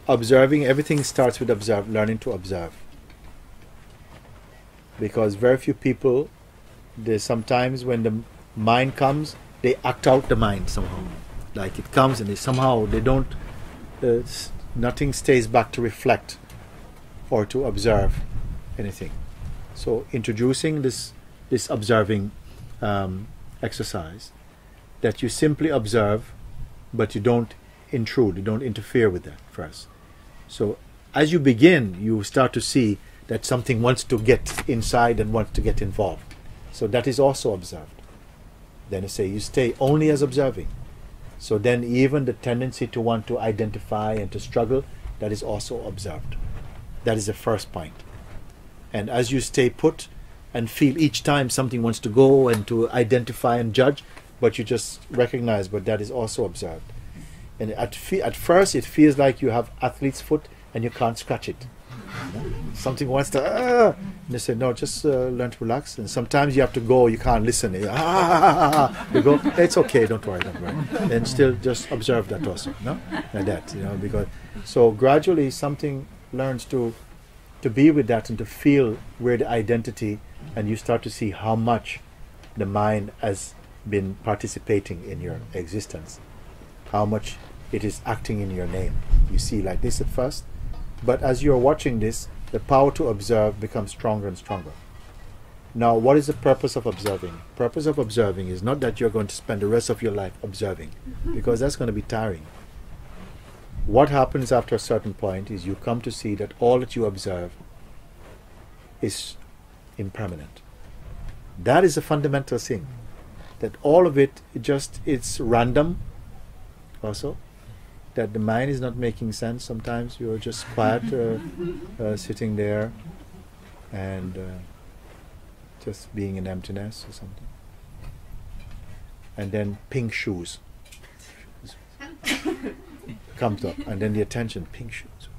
observing, everything starts with learning to observe. Because very few people, sometimes when the mind comes, they act out the mind somehow. Like it comes and they don't, nothing stays back to reflect or to observe anything. So introducing this observing exercise, that you simply observe, but you don't intrude, you don't interfere with that first. So as you begin, you start to see that something wants to get inside and wants to get involved. So that is also observed. Then you stay only as observing. So then even the tendency to want to identify and to struggle, that is also observed. That is the first point. And as you stay put and feel each time something wants to go and to identify and judge, but you just recognize, but that is also observed. And at first it feels like you have athlete's foot and you can't scratch it. Something wants to, and they say, no, just learn to relax. And sometimes you have to go, you can't listen. You go, it's okay, don't worry. And still just observe that also, no? Like that, because, so gradually something learns to be with that and to feel where the identity, and you start to see how much the mind has been participating in your existence, how much it is acting in your name. You see like this at first, but as you're watching this, the power to observe becomes stronger and stronger. Now, what is the purpose of observing? Purpose of observing is not that you're going to spend the rest of your life observing, because that's going to be tiring. What happens after a certain point is you come to see that all that you observe is impermanent. That is a fundamental thing. That all of it, it's random also. That the mind is not making sense. Sometimes you're just quiet, sitting there and just being in emptiness or something. And then pink shoes comes up, and then the attention, pink shoes.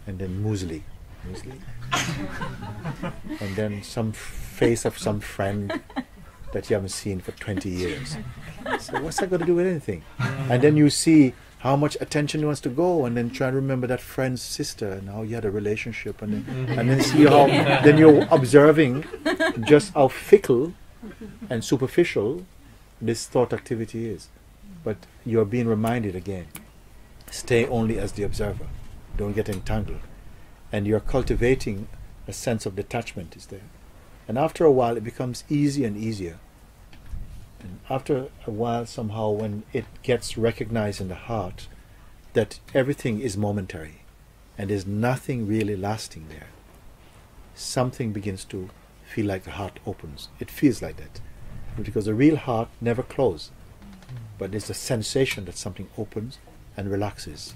And then muesli. And then some face of some friend that you haven't seen for 20 years. So what's that got to do with anything? And then you see how much attention wants to go, and then try to remember that friend's sister and how you had a relationship, and then see how then you're observing just how fickle and superficial this thought activity is. But you're being reminded again, stay only as the observer, don't get entangled, and you're cultivating a sense of detachment is there. And after a while it becomes easier and easier. And after a while, somehow, when it gets recognized in the heart that everything is momentary and there's nothing really lasting there, something begins to feel like the heart opens. It feels like that. Because the real heart never closes. But there's a sensation that something opens and relaxes.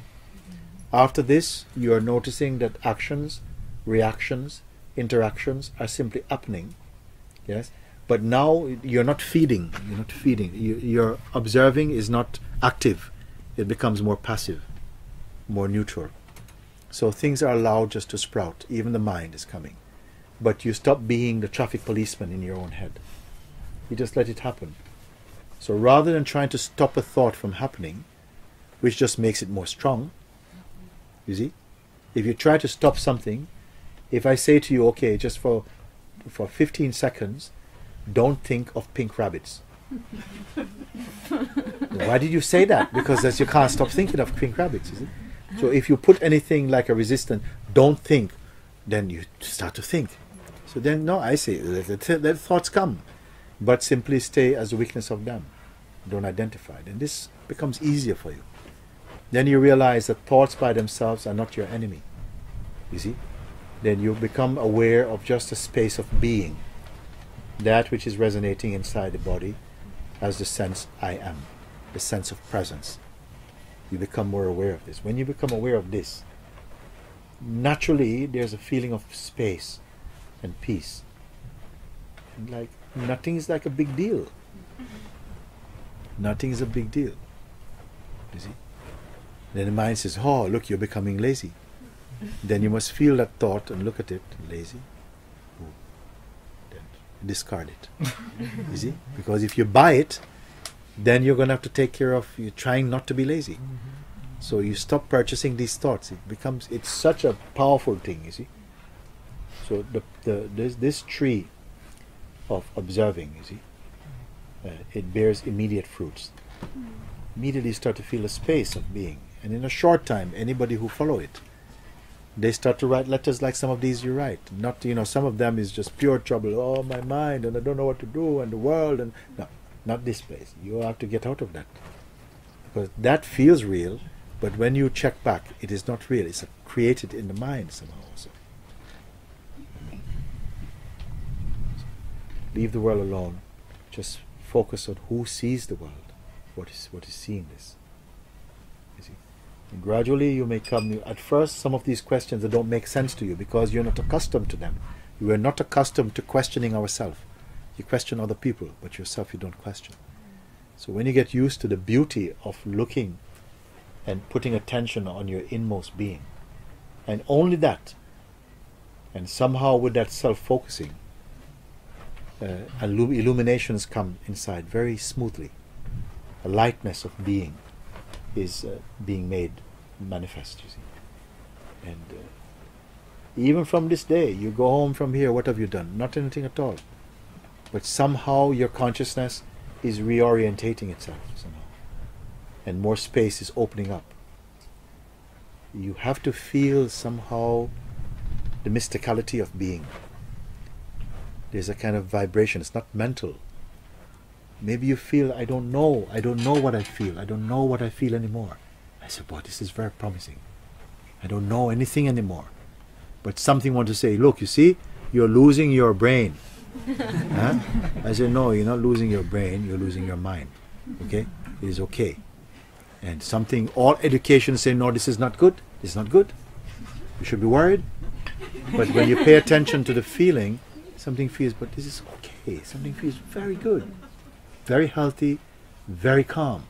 After this, you are noticing that actions, reactions, interactions are simply happening. Yes? But now you're not feeding. Your observing is not active. It becomes more passive, more neutral. So things are allowed just to sprout. Even the mind is coming. But you stop being the traffic policeman in your own head. You just let it happen. So rather than trying to stop a thought from happening, which just makes it more strong, you see? If you try to stop something, if I say to you, okay, just for 15 seconds, don't think of pink rabbits. Why did you say that? Because you can't stop thinking of pink rabbits, is it? So if you put anything like a resistance, don't think, then you start to think. So then, no, I say, let thoughts come, but simply stay as the weakness of them. Don't identify it. And this becomes easier for you. Then you realize that thoughts by themselves are not your enemy. You see? Then you become aware of just a space of being. That which is resonating inside the body as the sense I am, the sense of presence. You become more aware of this. When you become aware of this, naturally there's a feeling of space and peace. And like nothing is like a big deal. Nothing is a big deal. You see? Then the mind says, oh, look, you're becoming lazy. Then you must feel that thought and look at it, lazy. Discard it. You see? Because if you buy it, then you're going to have to take care of you trying not to be lazy. So you stop purchasing these thoughts. It's such a powerful thing, you see. So this tree of observing, you see, it bears immediate fruits. Immediately you start to feel a space of being. And in a short time, anybody who follow it, they start to write letters like some of these you write. Not, some of them is just pure trouble. Oh, my mind, and I don't know what to do, and the world, and no, not this place. You have to get out of that. Because that feels real, but when you check back, it is not real. It's created in the mind somehow also. Leave the world alone. Just focus on who sees the world. What is seeing this. You see? And gradually you may come, at first some of these questions that don't make sense to you because you're not accustomed to them. You are not accustomed to questioning ourselves. You question other people, but yourself you don't question. So when you get used to the beauty of looking and putting attention on your inmost being, and only that, and somehow with that self-focusing, illuminations come inside very smoothly. A lightness of being is being made manifest, you see. And even from this day, you go home from here, what have you done? Not anything at all. But somehow your consciousness is reorientating itself somehow. And more space is opening up. You have to feel somehow the mysticality of being. There's a kind of vibration. It's not mental. Maybe you feel, I don't know what I feel. I don't know what I feel anymore. I said, boy, this is very promising. I don't know anything anymore. But something wants to say, look, you see, you're losing your brain. Huh? I said, no, you're not losing your brain, you're losing your mind. Okay? It is okay. And something, all education say, no, this is not good. This is not good. You should be worried. But when you pay attention to the feeling, something feels, but this is okay. Something feels very good. Very healthy, very calm.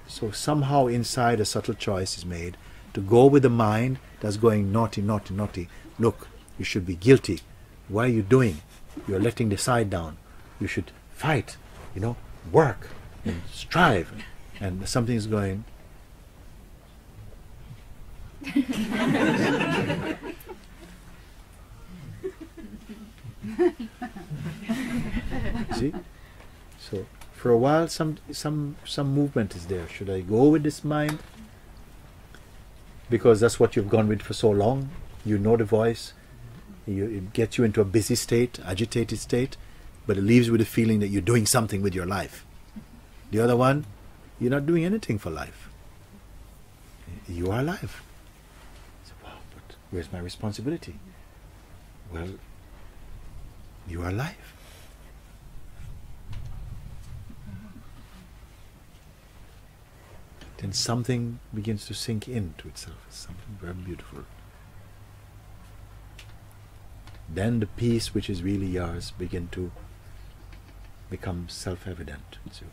So somehow inside a subtle choice is made to go with the mind that's going naughty, naughty, naughty. Look, you should be guilty. Why are you doing? You're letting the side down. You should fight, work and strive. And something is going. See? So for a while some movement is there. Should I go with this mind? Because that's what you've gone with for so long. You know the voice. It gets you into a busy state, agitated state, but it leaves you with a feeling that you're doing something with your life. The other one, you're not doing anything for life. You are alive. So, wow, but where's my responsibility? Well, you are alive. Then something begins to sink into itself. Something very beautiful. Then the peace which is really yours begin to become self-evident. So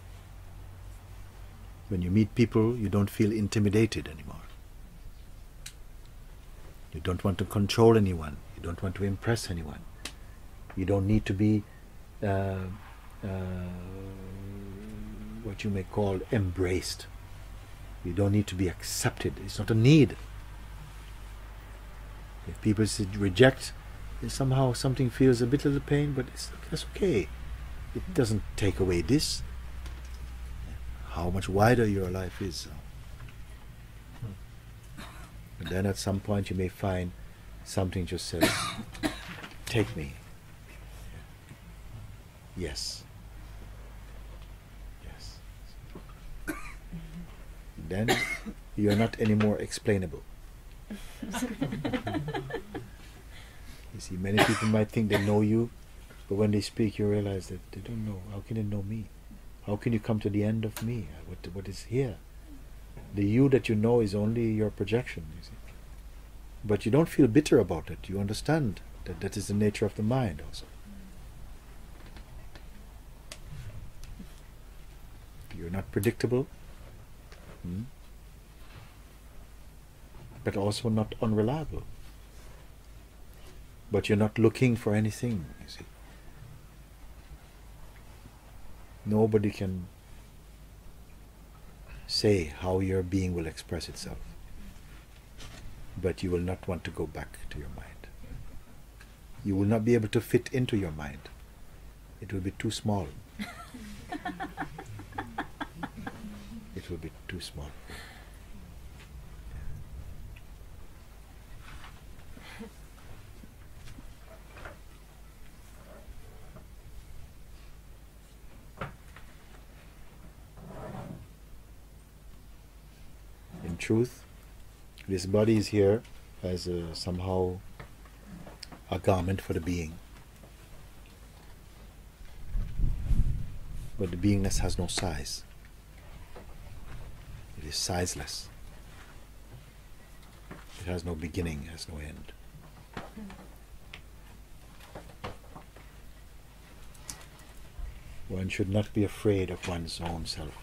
when you meet people, you don't feel intimidated anymore. You don't want to control anyone. You don't want to impress anyone. You don't need to be what you may call embraced. You don't need to be accepted. It's not a need. If people reject, somehow something feels a bit of the pain, but that's okay. It doesn't take away this. How much wider your life is. And then at some point you may find something just says, take me. Yes. Yes. Then you are not anymore explainable. You see, many people might think they know you, but when they speak you realize that they don't know. How can they know me? How can you come to the end of me? What is here? The you that you know is only your projection, you see. But you don't feel bitter about it. You understand that that is the nature of the mind also. You're not predictable, but also not unreliable. But you're not looking for anything, you see. Nobody can say how your being will express itself. But you will not want to go back to your mind. You will not be able to fit into your mind. It will be too small. It will be too small. In truth, this body is here as somehow a garment for the being. But the beingness has no size. It is sizeless. It has no beginning, it has no end. One should not be afraid of one's own self.